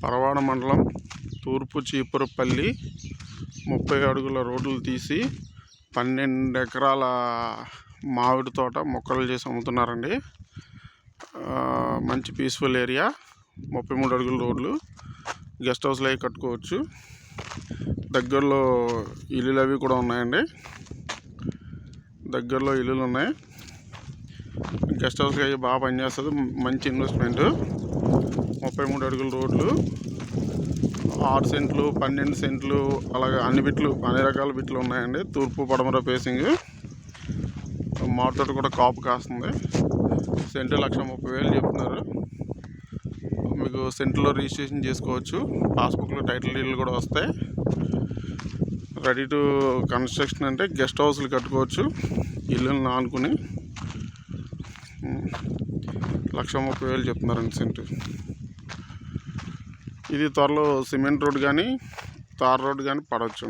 పరవాడ మండలం తూర్పు చీపురుపల్లి 30 అడుగుల రోడ్లు తీసి 12 ఎకరాల మామిడి తోట మొక్కలు చేసి అమ్ముతున్నారండి. మంచి పీస్ఫుల్ ఏరియా, 33 అడుగుల రోడ్లు, గెస్ట్ హౌస్లు అవి కట్టుకోవచ్చు. దగ్గరలో ఇల్లులు అవి కూడా ఉన్నాయండి. దగ్గరలో ఇల్లులు ఉన్నాయి. గెస్ట్ హౌస్కి అవి బాగా పనిచేస్తుంది. మంచి ఇన్వెస్ట్మెంట్. 33 అడుగుల రోడ్లు, 6 సెంట్లు, 12 సెంట్లు, అలాగే అన్ని రకాల బిట్లు ఉన్నాయండి. తూర్పు పడమర ఫేసింగ్. మామిడి తోట కూడా కాపు కాస్తుంది. సెంటు 1,30,000 చెప్తున్నారు. మీకు సెంట్లో రిజిస్ట్రేషన్ చేసుకోవచ్చు. పాస్బుక్లో టైటిల్ డీడ్లు కూడా వస్తాయి. రెడీ టు కన్స్ట్రక్షన్ అంటే గెస్ట్ హౌస్లు కట్టుకోవచ్చు. ఇల్లులను ఆనుకుని 1,30,000 చెప్తున్నారండి సెంటు. ఇది త్వరలో సిమెంట్ రోడ్ కానీ తార్ రోడ్ కానీ పడవచ్చు.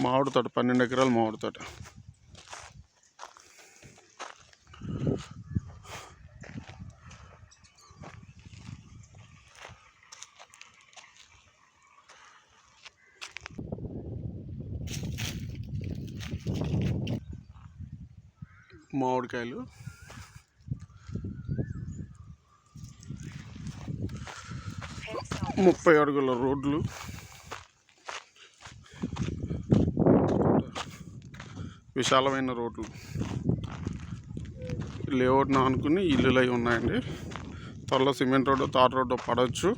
మామిడి తోట 12 ఎకరాల మామిడి తోట. మామిడికాయలు, ముప్పై అడుగుల రోడ్లు, విశాలమైన రోడ్లు, లేఅవుట్ను ఆనుకుని ఇల్లులు అవి ఉన్నాయండి. త్వరలో సిమెంట్ రోడ్డు తార్ రోడ్డు పడవచ్చు.